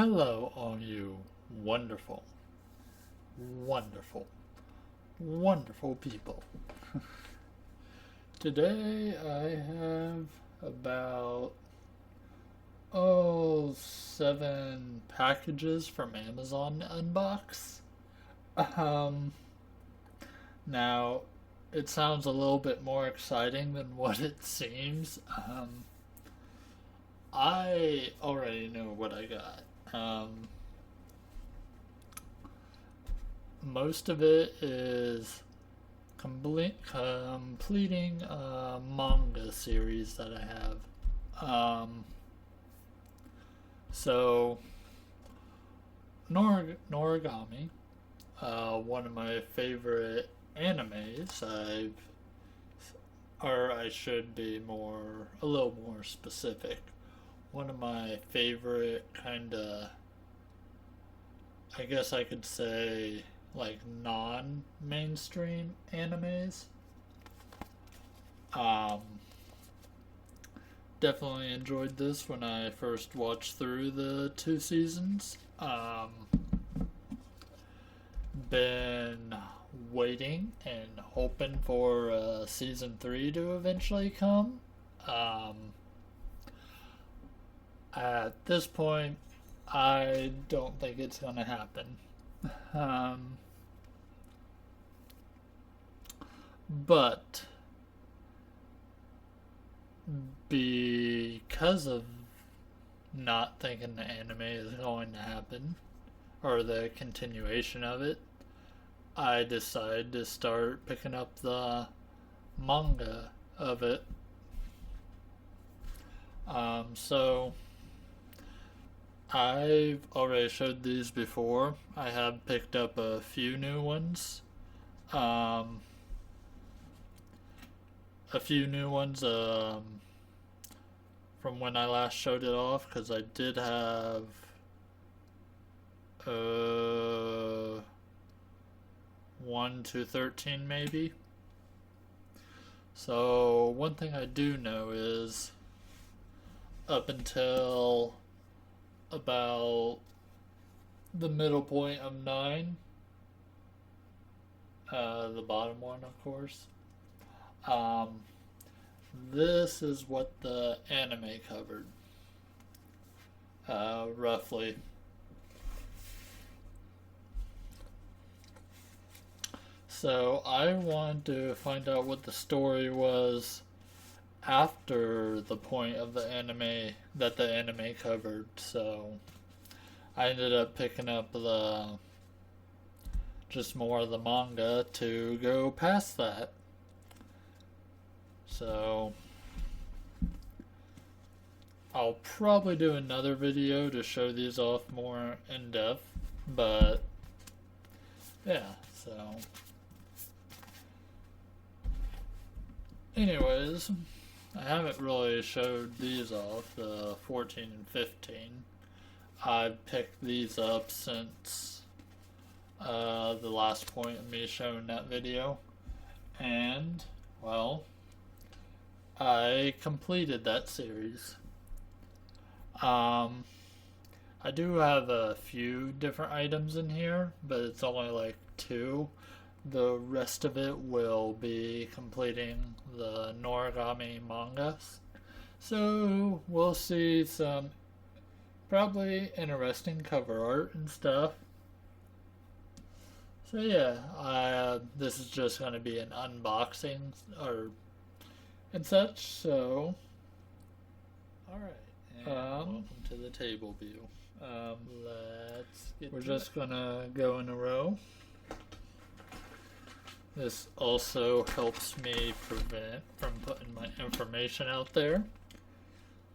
Hello, all you wonderful, wonderful, wonderful people. Today I have about 7 packages from Amazon to unbox. Um, Now it sounds a little bit more exciting than what it seems. I already know what I got. Most of it is completing a manga series that I have. So Noragami, one of my favorite animes. Or I should be a little more specific. One of my favorite I guess I could say, like, non-mainstream animes. Um, Definitely enjoyed this when I first watched through the 2 seasons. Been waiting and hoping for season 3 to eventually come. At this point, I don't think it's going to happen. But because of not thinking the anime is going to happen, or the continuation of it, I decided to start picking up the manga of it. So I've already showed these before. I have picked up a few new ones. From when I last showed it off, because I did have 1 to 13 maybe. So one thing I do know is up until about the middle point of 9, the bottom one, of course. This is what the anime covered, roughly. So I wanted to find out what the story was after the point of the anime that the anime covered. So I ended up picking up just more of the manga to go past that. So I'll probably do another video to show these off more in depth, but yeah, so anyways, I haven't really showed these off, the 14 and 15. I've picked these up since the last point of me showing that video, and, well, I completed that series. I do have a few different items in here, but it's only like 2. The rest of it will be completing the Noragami manga. So we'll see some probably interesting cover art and stuff. So yeah, this is just going to be an unboxing and such. So, alright, welcome to the table view. We're just going to go in a row. This also helps me prevent from putting my information out there.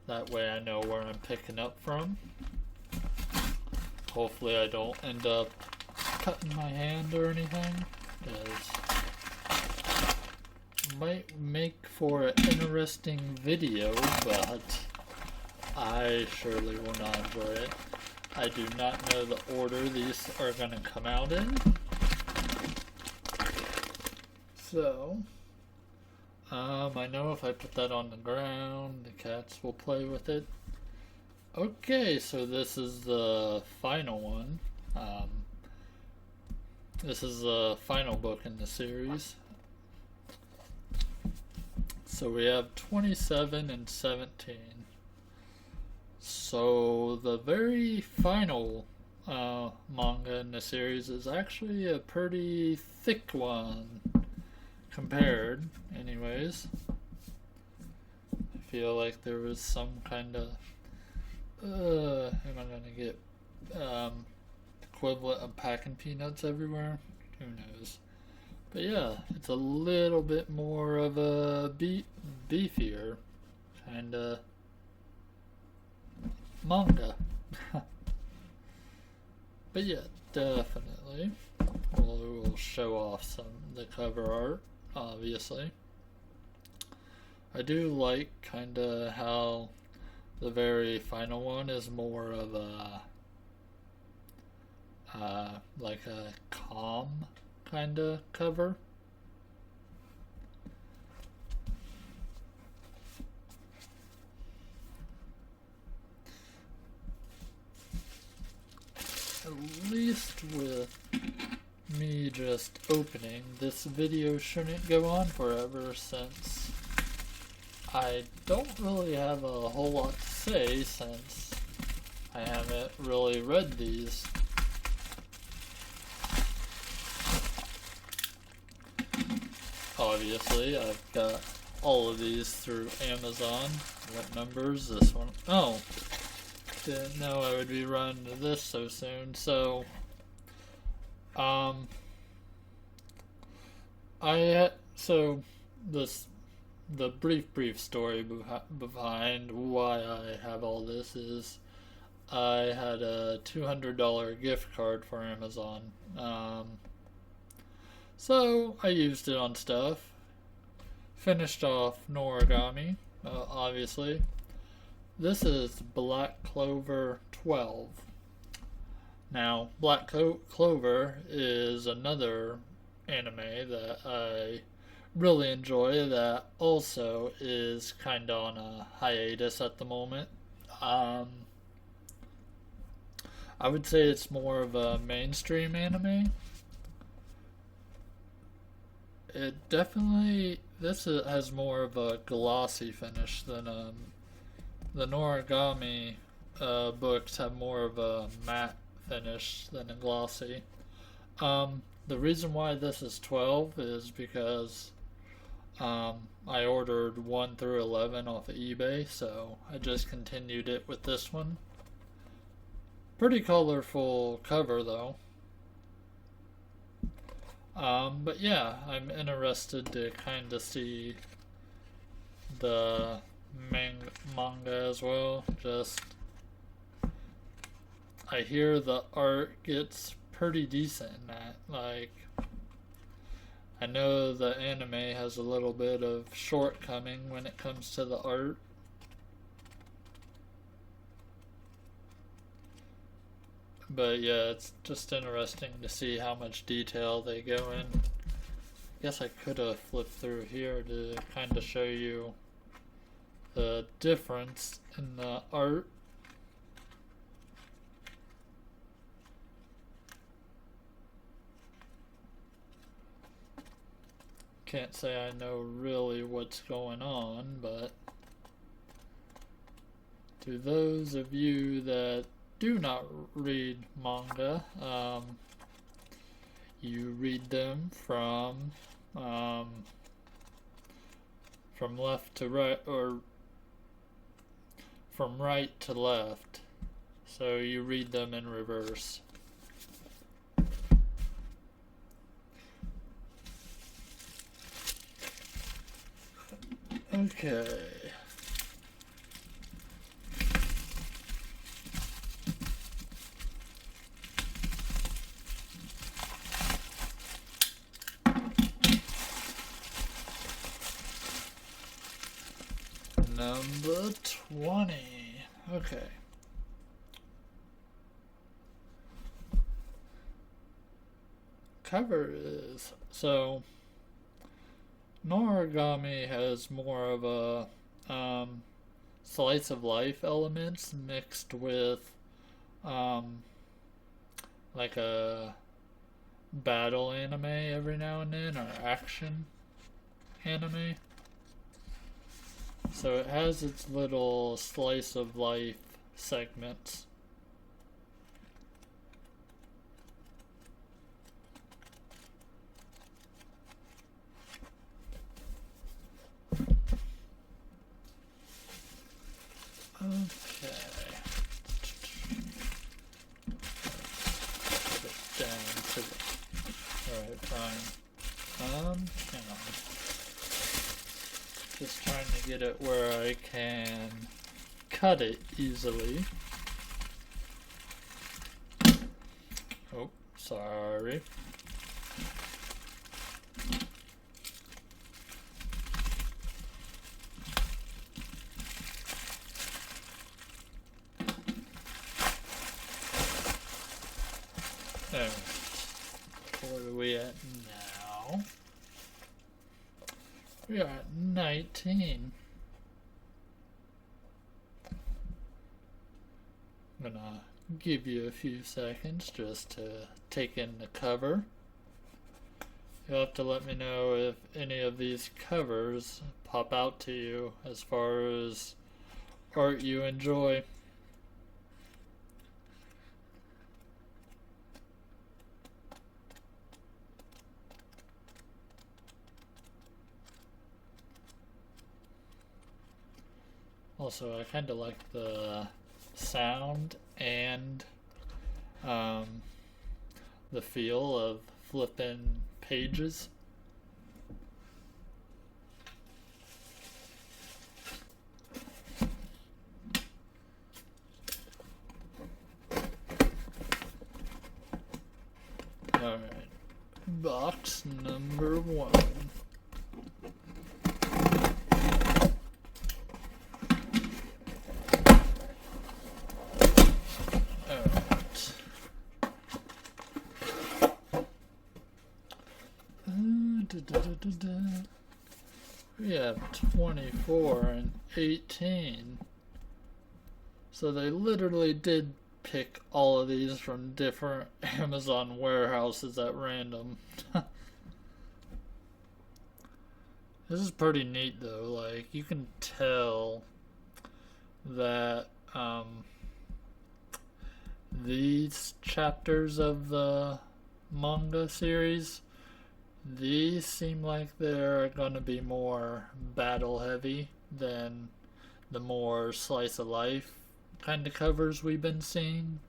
That way I know where I'm picking up from. Hopefully I don't end up cutting my hand or anything, because it might make for an interesting video, but I surely will not enjoy it. I do not know the order these are going to come out in. So, I know if I put that on the ground, the cats will play with it. Okay, so this is the final one. This is the final book in the series. So we have 27 and 17. So the very final manga in the series is actually a pretty thick one compared, anyways. I feel like there was some kind of am I gonna get equivalent of packing peanuts everywhere? Who knows? But yeah, it's a little bit more of a beefier kind of manga. But yeah, definitely. We'll show off some of the cover art, obviously. I do like kind of how the very final one is more of a like a calm kind of cover. At least with me just opening, this video shouldn't go on forever since I don't really have a whole lot to say since I haven't really read these. Obviously, I've got all of these through Amazon. What number's this one? Oh, didn't know I would be running to this so soon. So, the brief story behind why I have all this is I had a $200 gift card for Amazon. So I used it on stuff. Finished off Noragami, obviously. This is Black Clover 12. Now, Black Clover is another anime that I really enjoy that also is kind of on a hiatus at the moment. I would say it's more of a mainstream anime. It definitely, has more of a glossy finish than the Noragami books have more of a matte finish than a glossy. The reason why this is 12 is because I ordered 1 through 11 off of eBay, so I just continued it with this one. Pretty colorful cover though. But yeah, I'm interested to kind of see the manga as well. Just, I hear the art gets pretty decent in that. Like, I know the anime has a little bit of shortcoming when it comes to the art. But yeah, it's just interesting to see how much detail they go in. I guess I could have flipped through here to kind of show you the difference in the art. Can't say I know really what's going on, but to those of you that do not read manga, you read them from left to right, or from right to left. So you read them in reverse. Okay. Number 20. Okay. Cover is, so Noragami has more of a slice of life elements mixed with um, like a battle anime every now and then, or action anime. So it has its little slice of life segments. Okay. Put it down to the... Alright, fine. Hang on. Just trying to get it where I can cut it easily. Oh, sorry. Alright. Where are we at now? We are at 19. I'm gonna give you a few seconds just to take in the cover. You'll have to let me know if any of these covers pop out to you as far as art you enjoy. Also, I kind of like the sound and the feel of flipping pages. Alright, box number 1. We have 24 and 18. So they literally did pick all of these from different Amazon warehouses at random. This is pretty neat though. Like, you can tell that these chapters of the manga series, these seem like they're gonna be more battle heavy than the more slice of life kind of covers we've been seeing.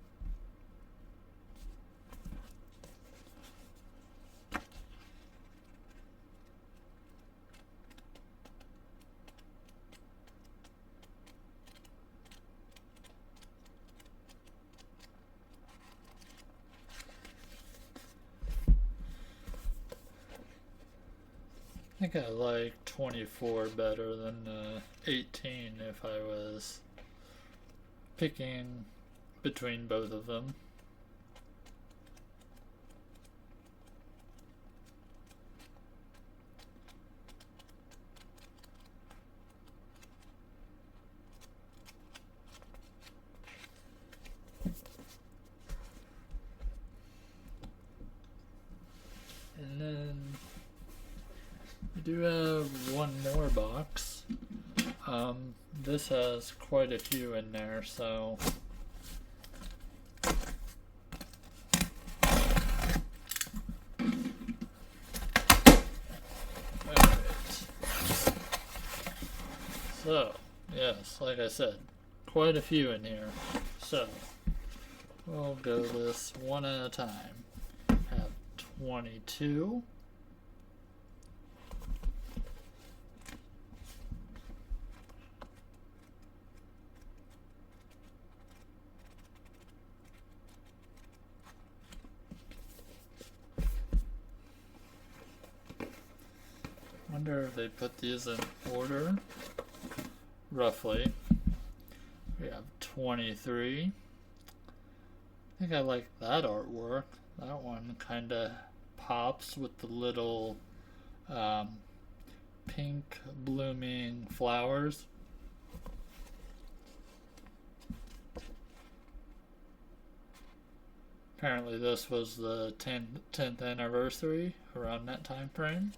I think I like 24 better than 18 if I was picking between both of them. And then we do have one more box. This has quite a few in there, so alright. So, yes, like I said, quite a few in here. So, we'll go this one at a time. Have 22. Wonder if they put these in order, roughly. We have 23. I think I like that artwork. That one kind of pops with the little pink blooming flowers. apparently this was the 10th anniversary, around that time frame.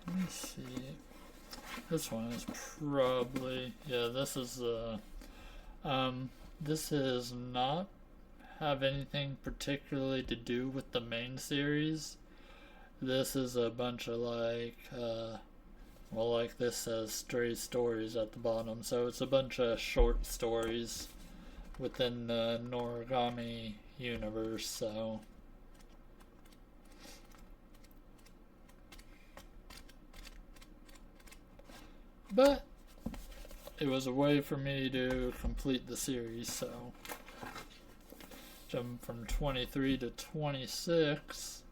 Let me see. This one is probably, yeah, this is this is not have anything particularly to do with the main series. This is a bunch of like, well, like this says stray stories at the bottom, so it's a bunch of short stories within the Noragami universe, so. But it was a way for me to complete the series, so jump from 23 to 26.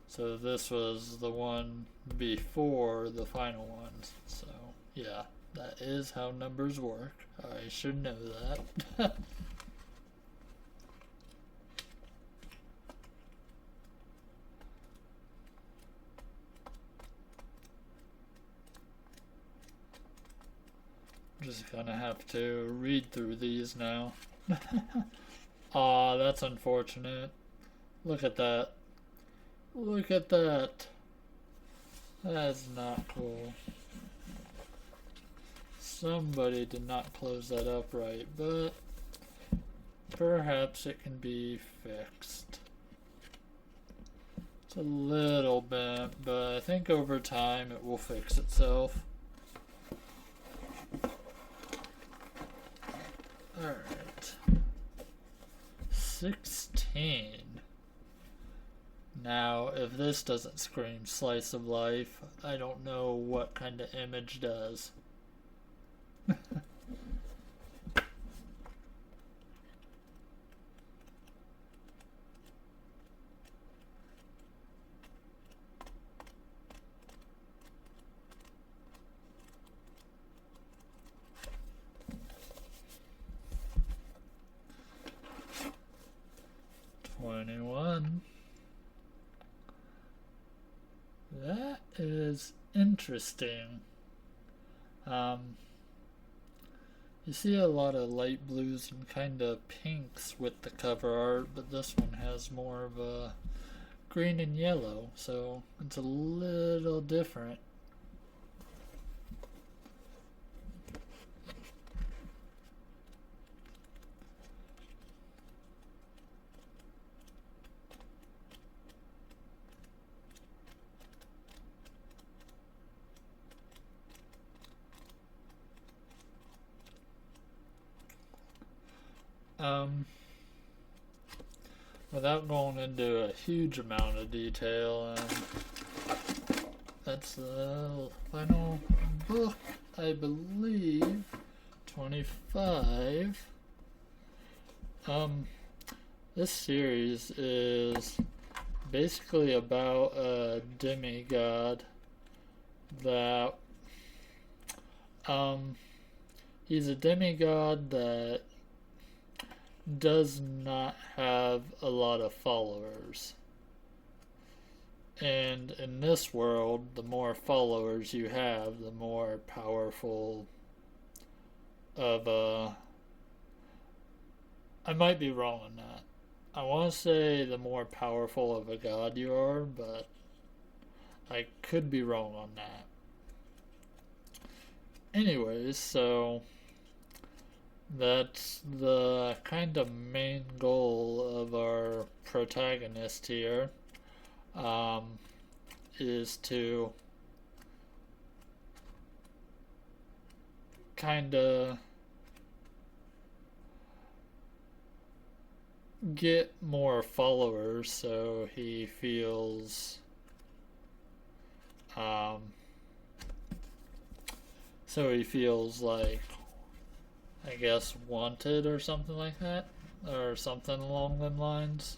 So this was the one before the final ones. So yeah, that is how numbers work. I should know that. Just gonna have to read through these now. Aw, that's unfortunate. Look at that. Look at that. That's not cool. Somebody did not close that up right, but perhaps it can be fixed. It's a little bent, but I think over time it will fix itself. Alright. 16. Now, if this doesn't scream slice of life, I don't know what kind of image does. 21. That is interesting. You see a lot of light blues and kind of pinks with the cover art, but this one has more of a green and yellow, so it's a little different. Without going into a huge amount of detail, that's the final book, I believe, 25. This series is basically about a demigod that, he's a demigod that does not have a lot of followers. And in this world, the more followers you have, the more powerful of a... I might be wrong on that. I want to say the more powerful of a god you are, but I could be wrong on that. Anyways, so that's the kind of main goal of our protagonist here, is to kind of get more followers, so he feels like, I guess, wanted or something like that, or something along them lines.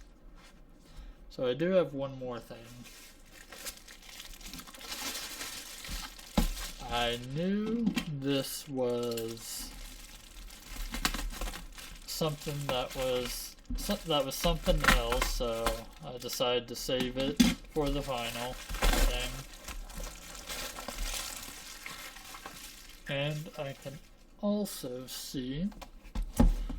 So I do have one more thing. I knew this was something that was that was something else, so I decided to save it for the final thing. And I can also see,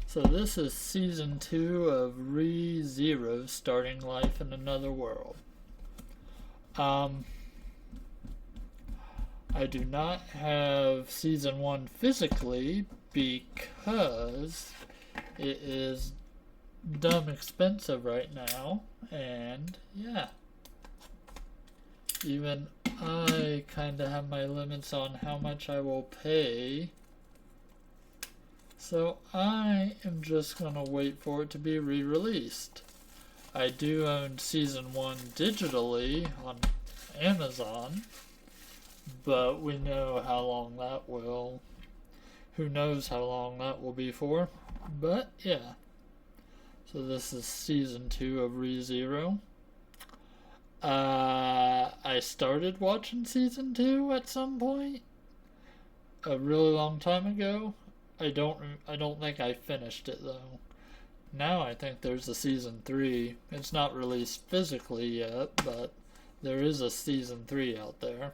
so this is season 2 of ReZero, Starting Life in Another World. I do not have season 1 physically because it is dumb expensive right now, and yeah, even I kind of have my limits on how much I will pay, so I am just gonna wait for it to be re-released. I do own season 1 digitally on Amazon, but we know how long that will, who knows how long that will be for, but yeah. So this is season 2 of ReZero. I started watching season 2 at some point a really long time ago. I don't think I finished it though. Now I think there's a season 3. It's not released physically yet, but there is a season 3 out there.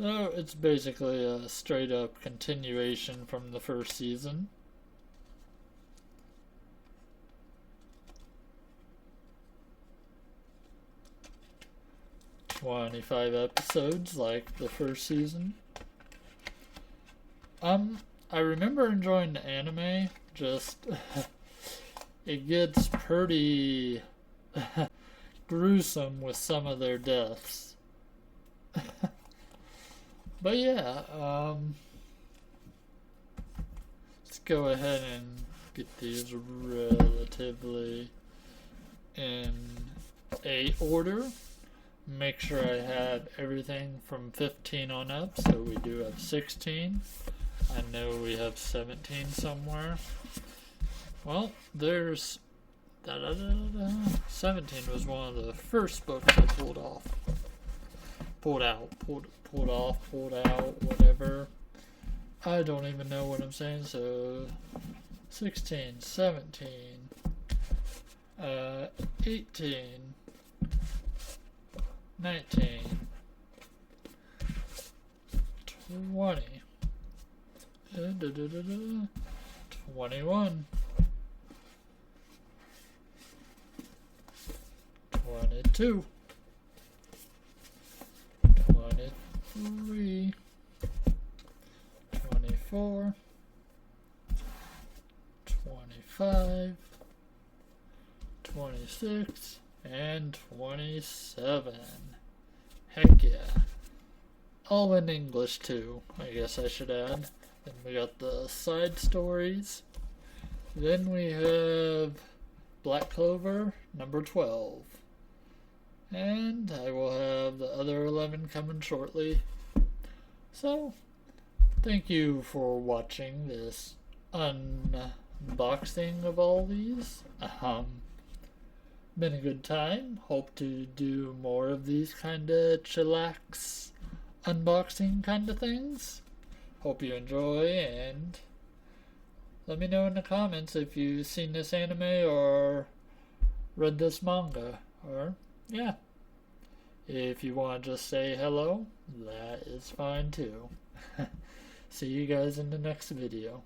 So it's basically a straight up continuation from the first season. "25 episodes like the first season. I remember enjoying the anime, just it gets pretty gruesome with some of their deaths. But yeah, let's go ahead and get these relatively in a order. Make sure I have everything from 15 on up, so we do have 16. I know we have 17 somewhere. Well, there's 17 was one of the first books I pulled out, whatever. I don't even know what I'm saying, so 16, 17, 18, 19, 20, 21, 22, 23, 24, 25, 26, and 27. Heck yeah. All in English too, I guess I should add. Then we got the side stories. Then we have Black Clover, number 12. And I will have the other 11 coming shortly. So, thank you for watching this unboxing of all these. Been a good time. Hope to do more of these kind of chillax unboxing kind of things. Hope you enjoy, and let me know in the comments if you've seen this anime or read this manga, or yeah, if you want to just say hello, that is fine too. See you guys in the next video.